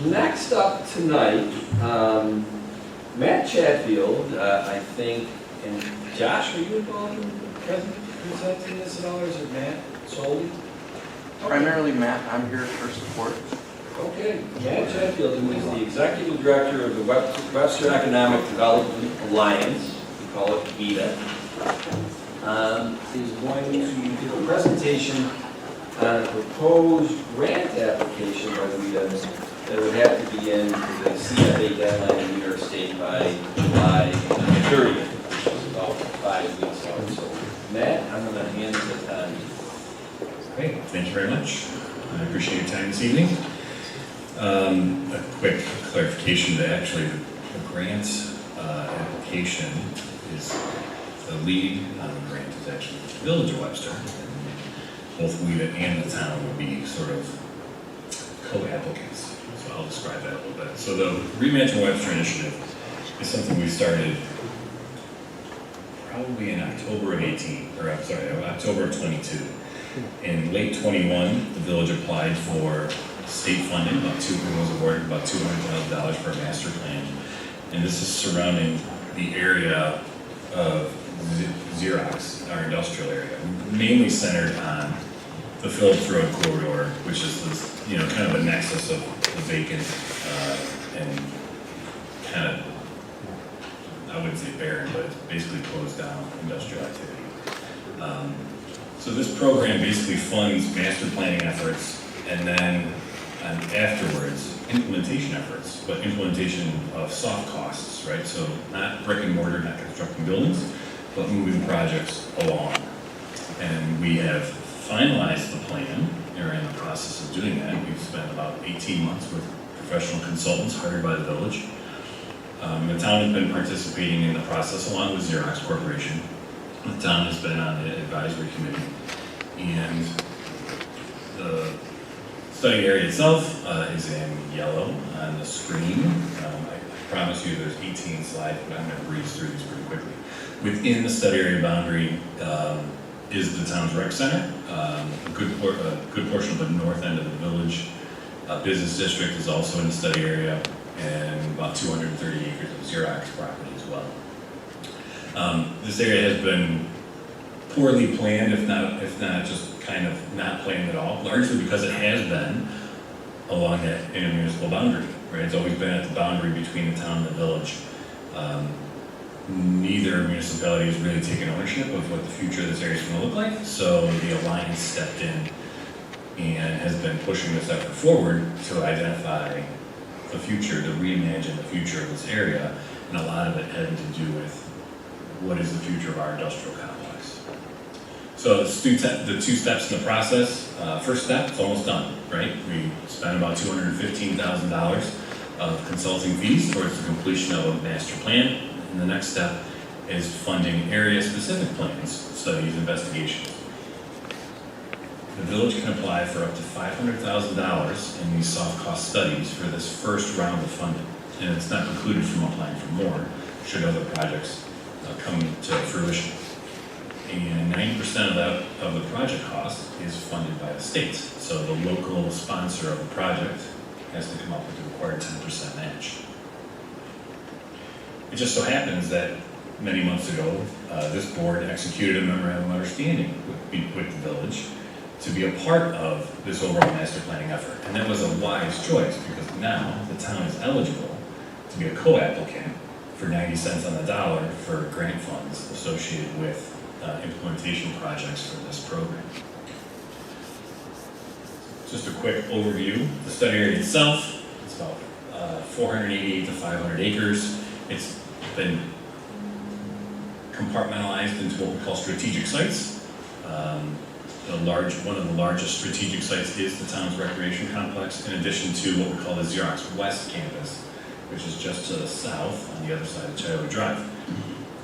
Next up tonight, Matt Chatfield, I think, and Josh, are you involved in presenting this at all, or is it Matt solely? Primarily Matt, I'm here for support. Okay, Matt Chatfield, who is the Executive Director of the Webster Economic Development Alliance, we call it WEDA, is going to give a presentation on a proposed grant application by WEDA that would have to be in the CFA deadline in New York State by July 30th, which is about 5 weeks out. So, Matt, I'm going to hand this on. Great, thank you very much. I appreciate your time this evening. A quick clarification that actually the grant application is the lead on the grant is actually the Village of Webster. And both WEDA and the town will be sort of co-applicants. So I'll describe that a little bit. So the Reimagine Webster initiative is something we started probably in October of 22. In late 21, the village applied for state funding, was awarded about $200,000 for a master plan. And this is surrounding the area of Xerox, our industrial area, mainly centered on the Phillips Road corridor, which is this, kind of a nexus of the vacant and kind of, I wouldn't say barren, but it's basically closed down industrial activity. So this program basically funds master planning efforts and then afterwards implementation efforts, but implementation of soft costs, right? So not brick and mortar, not constructing buildings, but moving projects along. And we have finalized the plan, and are in the process of doing that. We've spent about 18 months with professional consultants hired by the village. The town has been participating in the process along with Xerox Corporation. The town has been on the advisory committee, and the study area itself is in yellow on the screen. I promise you there's 18 slides, but I'm going to breeze through these pretty quickly. Within the study area boundary is the town's rec center. A good portion of the north end of the village business district is also in the study area, and about 230 acres of Xerox property as well. This area has been poorly planned, if not just kind of not planned at all, largely because it has been along that intermunicipal boundary, right? It's always been at the boundary between the town and the village. Neither municipality has really taken ownership of what the future of this area is going to look like, so the Alliance stepped in and has been pushing this effort forward to identify the future, to reimagine the future of this area, and a lot of it having to do with what is the future of our industrial complex. So the two steps in the process. First step, it's almost done, right? We spent about $215,000 of consulting fees towards the completion of a master plan. And the next step is funding area-specific plans, studies, investigations. The village can apply for up to $500,000 in these soft cost studies for this first round of funding. And it's not precluded from applying for more should other projects come to fruition. And 90% of the project cost is funded by the state. So the local sponsor of the project has to come up with the required 10% match. It just so happens that many months ago, this board executed a memorandum of understanding with the village to be a part of this overall master planning effort. And that was a wise choice because now the town is eligible to be a co-applicant for 90 cents on the dollar for grant funds associated with implementation projects for this program. Just a quick overview. The study area itself, it's about 488 to 500 acres. It's been compartmentalized into what we call strategic sites. One of the largest strategic sites is the town's recreation complex, in addition to what we call the Xerox West campus, which is just to the south on the other side of Chiota Drive.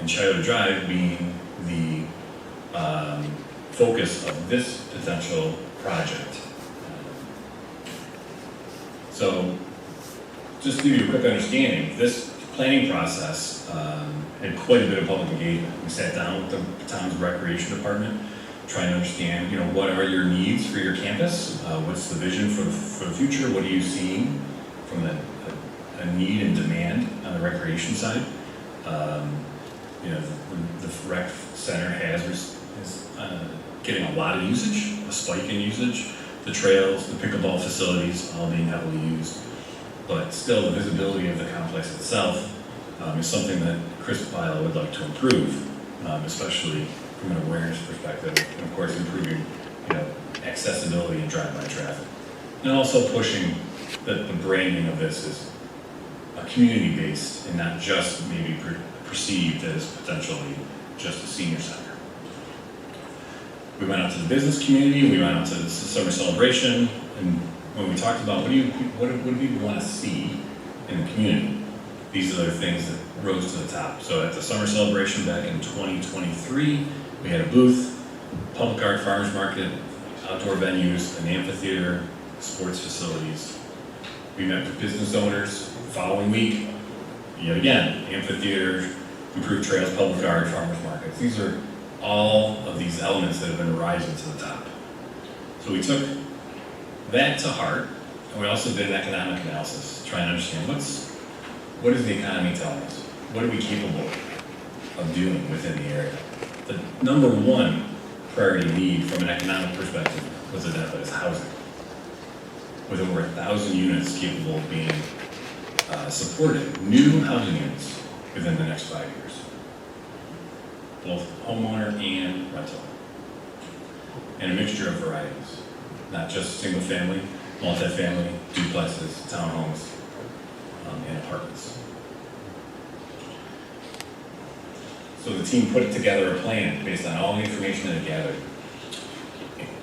And Chiota Drive being the focus of this potential project. So, just to give you a quick understanding, this planning process had quite a bit of public engagement. We sat down with the town's recreation department, trying to understand, what are your needs for your campus? What's the vision for the future? What are you seeing from the need and demand on the recreation side. You know, the rec center is getting a lot of usage, a spike in usage. The trails, the pickleball facilities, all being heavily used. But still, the visibility of the complex itself is something that Chris Pyle would like to improve, especially from an awareness perspective, and of course improving, you know, accessibility and drive-by traffic. And also pushing that the branding of this is a community-based and not just maybe perceived as potentially just a senior center. We went out to the business community, we went out to the summer celebration, and when we talked about what do people want to see in the community, these are the things that rose to the top. So at the summer celebration back in 2023, we had a booth, public art, farmers market, outdoor venues, an amphitheater, sports facilities. We met with business owners the following week, yet again, amphitheater, improved trails, public art, farmers markets. These are all of these elements that have been rising to the top. So we took that to heart, and we also did an economic analysis, trying to understand what is the economy telling us? What are we capable of doing within the area? The number one priority need from an economic perspective was identified as housing, with over 1,000 units capable of being supported, new housing units within the next 5 years, both homeowner and rental, and a mixture of varieties, not just single family, multifamily, duplexes, townhomes, and apartments. So the team put together a plan based on all the information that it gathered.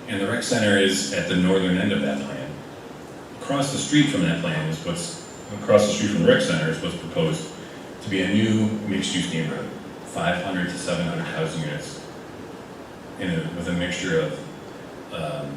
And the rec center is at the northern end of that plan. Across the street from that plan is across the street from the rec center is what's proposed to be a new mixed-use neighborhood, 500 to 700 housing units, with a mixture of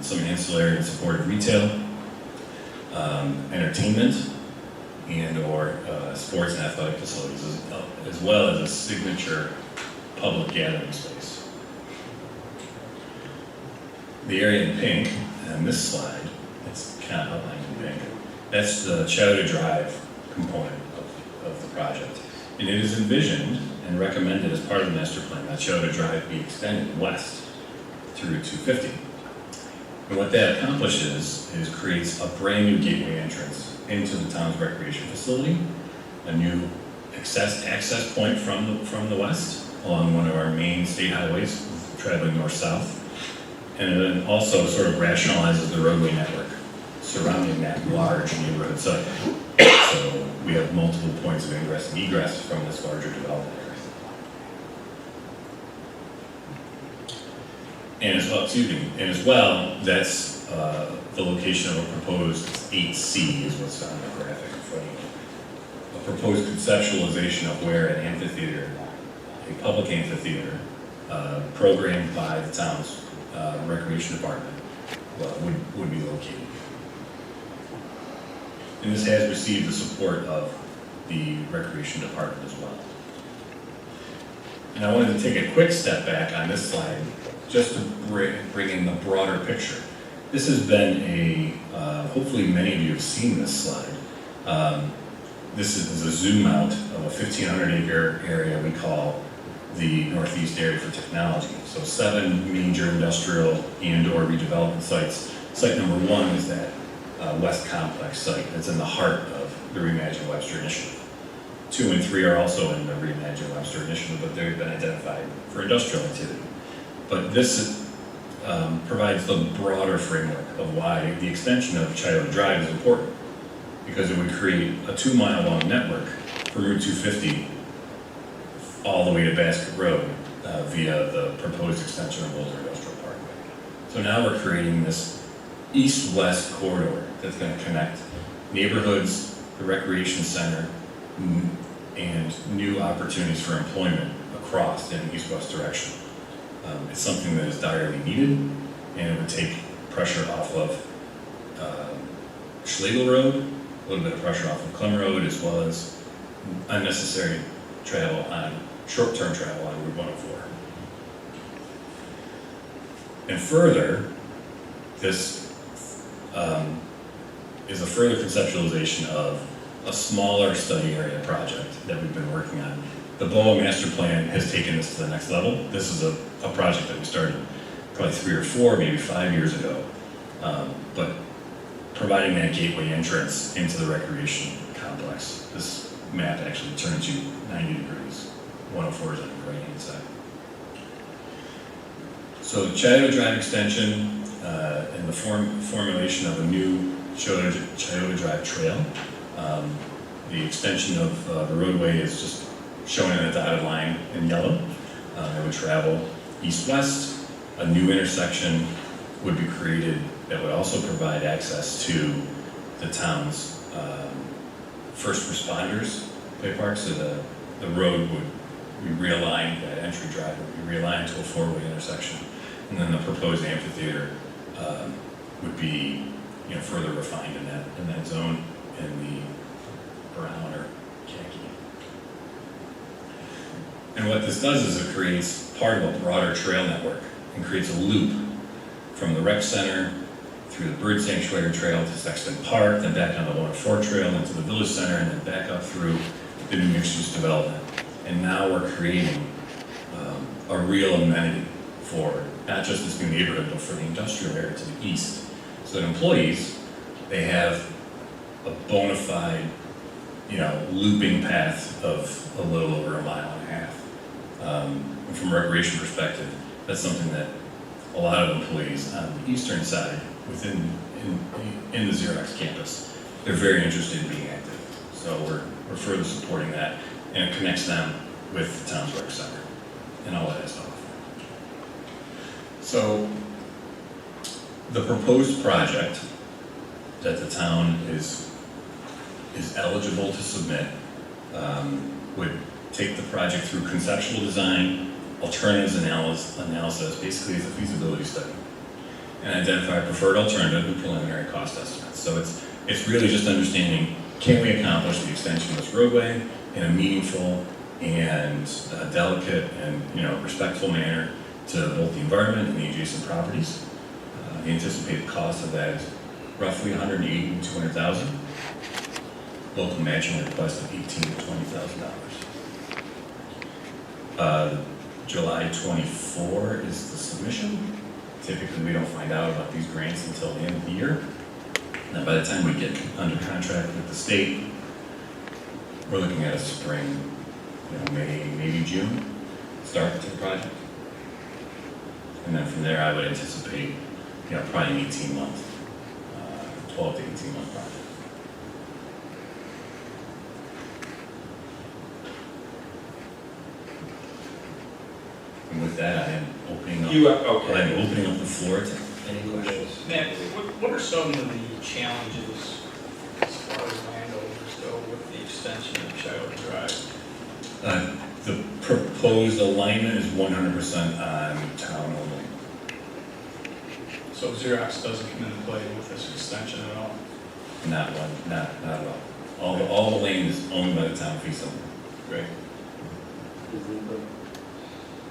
some ancillary and supportive retail, entertainment, and/or sports and athletic facilities, as well as a signature public gathering space. The area in pink, on this slide, it's kind of outlined in pink, that's the Chowder Drive component of the project. And it is envisioned and recommended as part of the master plan that Chowder Drive be extended west through 250. And what that accomplishes is creates a brand new gateway entrance into the town's recreation facility, a new access point from the west along one of our main state highways traveling north-south, and it then also sort of rationalizes the roadway network surrounding that large neighborhood site. So we have multiple points of ingress and egress from this larger development area. And as well, that's the location of a proposed 8C is what's on the graphic in front of you. A proposed conceptualization of where an amphitheater, a public amphitheater, programmed by the town's recreation department, would be located. And this has received the support of the recreation department as well. And I wanted to take a quick step back on this slide just to bring in the broader picture. This has been hopefully many of you have seen this slide. This is a zoom out of a 1,500 acre area we call the Northeast Area for Technology. So 7 major industrial and/or redevelopment sites. Site number 1 is that West Complex site that's in the heart of the Reimagine Webster initiative. 2 and 3 are also in the Reimagine Webster initiative, but they've been identified for industrial activity. But this provides the broader framework of why the extension of Chowder Drive is important, because it would create a 2-mile long network from Route 250 all the way to Basket Road via the proposed extension of Boulder Industrial Parkway. So now we're creating this east-west corridor that's going to connect neighborhoods, the recreation center, and new opportunities for employment across in an east-west direction. It's something that is direly needed, and it would take pressure off of Schlegel Road, a little bit of pressure off of Clem Road, as well as unnecessary travel on short-term travel on Route 104. And further, this is a further conceptualization of a smaller study area project that we've been working on. The BOA master plan has taken this to the next level. This is a project that we started probably 3 or 4, maybe 5 years ago. But providing that gateway entrance into the recreation complex. This map actually turns you 90 degrees. 104 is on the right-hand side. So the Chayote Drive extension and the formulation of a new Chayote Drive trail. The extension of the roadway is just shown in a dotted line in yellow. It would travel east-west. A new intersection would be created that would also provide access to the town's first responders pay park. So the road would be realigned, that entry drive would be realigned to a 4-way intersection. And then the proposed amphitheater would be, further refined in that zone in the brown or khaki. And what this does is it creates part of a broader trail network and creates a loop from the rec center through the bird sanctuary trail to Sexton Park, then back on the 104 trail into the village center, and then back up through the new mixed-use development. And now we're creating a real amenity for not just this new neighborhood, but for the industrial area to the east. So that employees, they have a bona fide, looping path of a little over 1.5 miles. And from a recreation perspective, that's something that a lot of employees on the eastern side in the Xerox campus, they're very interested in being active. So we're further supporting that, and it connects them with the town's rec center and all that has to offer. So the proposed project that the town is eligible to submit would take the project through conceptual design, alternatives analysis, basically as a feasibility study, and identify a preferred alternative and preliminary cost estimates. So it's really just understanding, can we accomplish the extension of this roadway in a meaningful and delicate and respectful manner to both the environment and the adjacent properties. The anticipated cost of that is roughly $180,000 to $200,000. Local matching request of $18,000 to $20,000. July 24 is the submission. Typically, we don't find out about these grants until the end of the year. Now, by the time we get under contract with the state, we're looking at a spring, May, maybe June, start to the project. And then from there, I would anticipate, probably an 18-month, 12 to 18-month project. And with that, I am opening up. I'm opening up the floor to any questions. Matt, what are some of the challenges as far as landowners go with the extension of Chayote Drive? The proposed alignment is 100% on town only. So Xerox doesn't come into play with this extension at all? Not at all. All the land is owned by the town fee simple. Great.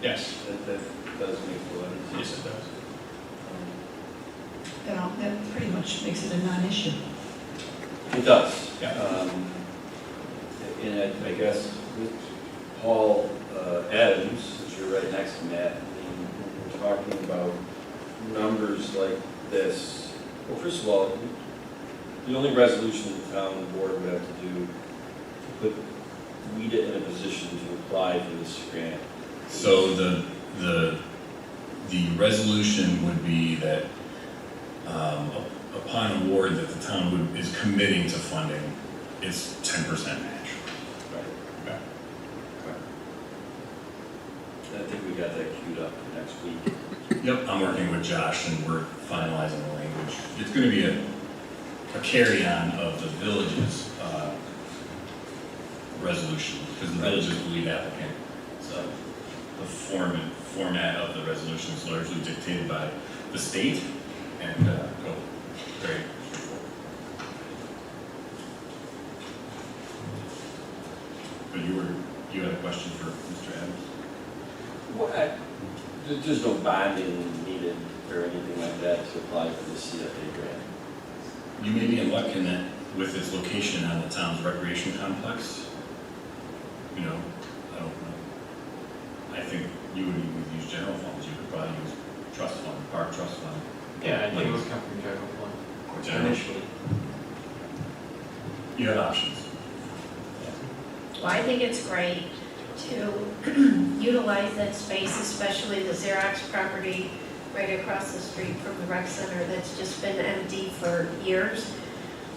Yes. That does make a lot of sense. Yes, it does. That pretty much makes it a non-issue. It does. Yeah. And I guess with Paul Adams, since you're right next to Matt, when we're talking about numbers like this, well, first of all, the only resolution the town board would have to do to put WEDA in a position to apply for this grant. So the resolution would be that upon award that the town is committing to funding, it's 10% match. Right. I think we got that queued up for next week. Yep, I'm working with Josh and we're finalizing the language. It's going to be a carry-on of the village's resolution, because the village is the lead applicant. So the format of the resolution is largely dictated by the state and very straightforward. But you had a question for Mr. Adams? What? There's no bonding needed or anything like that to apply for the CFA grant. You may be in luck in that with its location on the town's recreation complex, you know, I don't know. I think you would use general funds, you could probably use trust fund, park trust fund. Yeah, I think it would come from general fund Or general. initially. You have options. Well, I think it's great to utilize that space, especially the Xerox property right across the street from the rec center that's just been empty for years.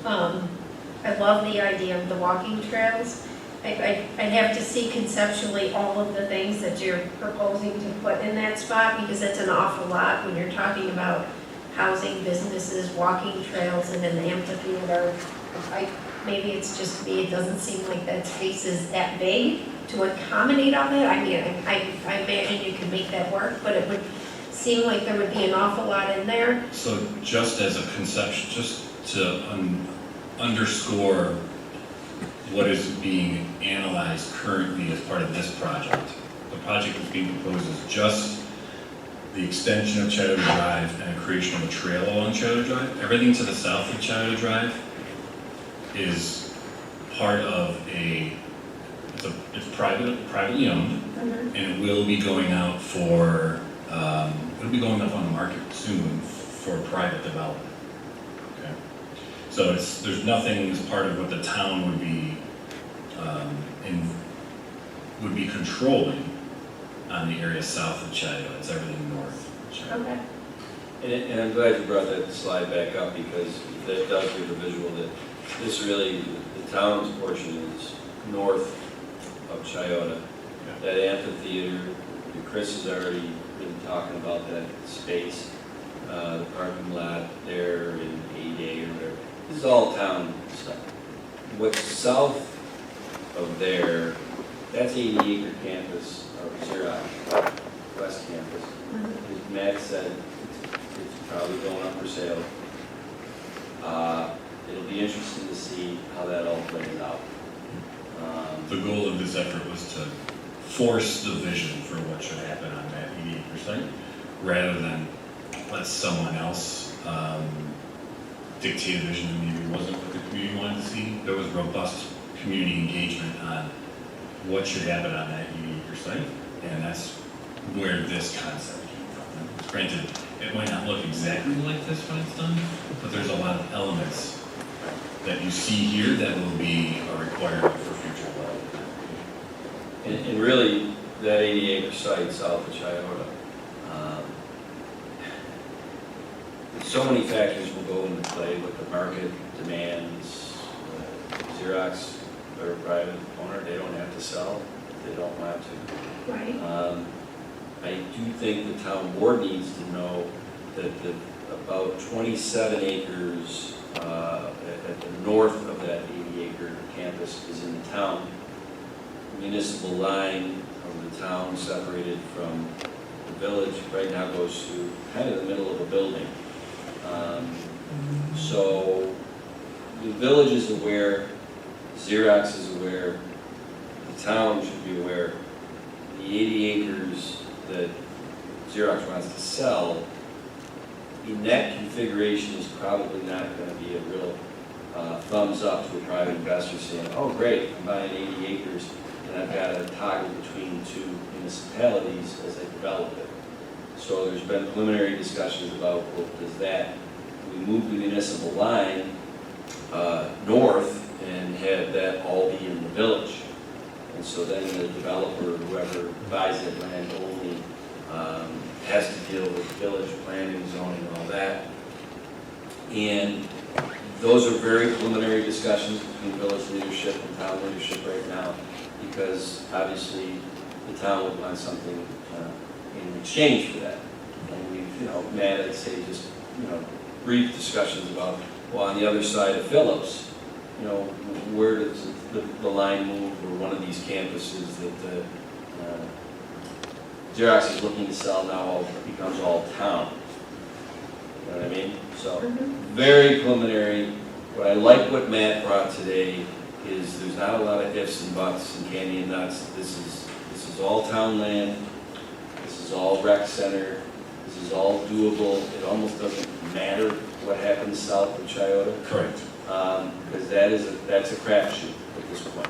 I love the idea of the walking trails. I'd have to see conceptually all of the things that you're proposing to put in that spot, because that's an awful lot when you're talking about housing, businesses, walking trails, and an amphitheater. Maybe it's just me, it doesn't seem like that space is that big to accommodate all that. I mean, I imagine you can make that work, but it would seem like there would be an awful lot in there. So just as a conception, just to underscore what is being analyzed currently as part of this project. The project that's being proposed is just the extension of Chatham Drive and a creation of a trail along Chatham Drive. Everything to the south of Chatham Drive is part of it's privately owned, and it will be going out for, it'll be going up on the market soon for private development. Okay. So there's nothing as part of what the town would be controlling on the area south of Chatham. It's everything north of Chatham. Okay. And I'm glad you brought that slide back up, because that does give a visual that this really, the town's portion is north of Chiota. That amphitheater, Chris has already been talking about that space, the parking lot there in 8A or whatever. This is all town stuff. What's south of there, that's 80-acre campus of Xerox, West Campus. As Matt said, it's probably going up for sale. It'll be interesting to see how that all plays out. The goal of this effort was to force the vision for what should happen on that 80-acre site, rather than let someone else dictate a vision that maybe wasn't what the community wanted to see. There was robust community engagement on what should happen on that 80-acre site, and that's where this concept came from. Granted, it might not look exactly like this when it's done, but there's a lot of elements that you see here that will be a requirement for future development. And really, that 80-acre site south of Chiota, so many factors will go into play with the market demands. Xerox, they're a private owner, they don't have to sell if they don't want to. Right. I do think the town board needs to know that about 27 acres at the north of that 80-acre campus is in the town. Municipal line of the town separated from the village right now goes through kind of the middle of a building. So the village is aware, Xerox is aware, the town should be aware. The 80 acres that Xerox wants to sell, in that configuration is probably not going to be a real thumbs up to a private investor saying, oh great, I'm buying 80 acres and I've got to toggle between two municipalities as I develop it. So there's been preliminary discussions about, well, we move the municipal line north and have that all be in the village. And so then the developer, whoever buys that land only, has to deal with village planning, zoning, and all that. And those are very preliminary discussions between village leadership and town leadership right now, because obviously the town would want something in exchange for that. And we've, Matt, I'd say just, brief discussions about, well, on the other side of Phillips, where does the line move for one of these campuses that Xerox is looking to sell now becomes all town. You know what I mean? So, very preliminary. What I like what Matt brought today is there's not a lot of ifs and buts and candy and nuts. This is all town land. This is all rec center. This is all doable. It almost doesn't matter what happens south of Chiota. Correct. because that's a crapshoot at this point.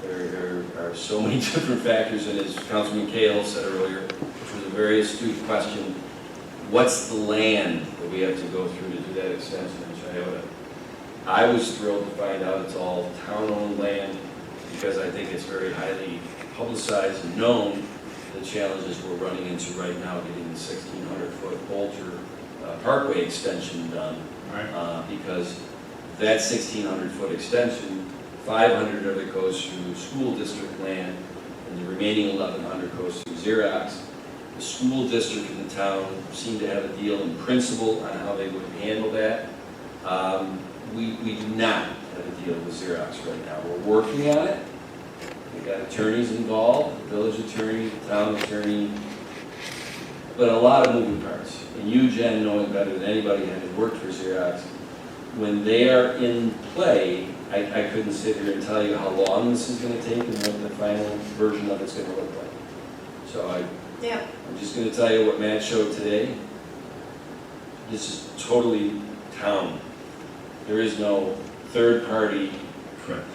There are so many different factors, and as Councilman Cahill said earlier, which was a very astute question, what's the land that we have to go through to do that extension in Chiota? I was thrilled to find out it's all town-owned land, because I think it's very highly publicized and known the challenges we're running into right now getting the 1,600-foot Bolter Parkway extension done. Because that 1,600-foot extension, 500 of it goes through school district land, and the remaining 1,100 goes through Xerox. The school district and the town seem to have a deal in principle on how they would handle that. We do not have a deal with Xerox right now. We're working on it. We've got attorneys involved, the village attorney, the town attorney, but a lot of moving parts. And you, Jen, knowing better than anybody having worked for Xerox, when they are in play, I couldn't sit here and tell you how long this is going to take and what the final version of it's going to look like. So I'm just going to tell you what Matt showed today. This is totally town. There is no third-party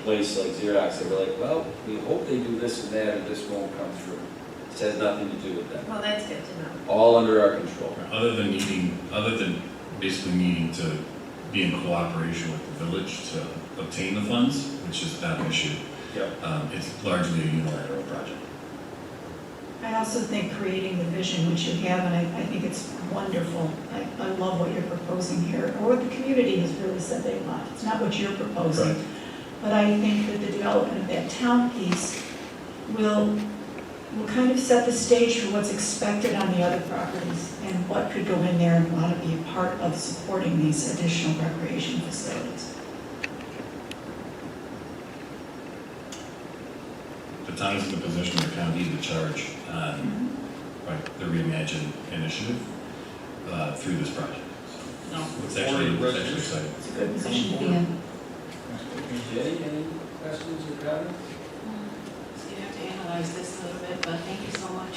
place like Xerox that we're like, well, we hope they do this and that, and this won't come through. This has nothing to do with that. Well, that's good to know. All under our control. Other than basically needing to be in cooperation with the village to obtain the funds, which is not an issue. Yep. It's largely a unilateral project. I also think creating the vision, which you have, and I think it's wonderful. I love what you're proposing here, or what the community has really said they want. It's not what you're proposing. Right. But I think that the development of that town piece will kind of set the stage for what's expected on the other properties and what could go in there and want to be a part of supporting these additional recreation facilities. The town is in the position of the county to charge on the Reimagine initiative through this project. No, It's actually exciting. It's a good position to be in. Jenny, any questions or comments? So you have to analyze this a little bit, but thank you so much.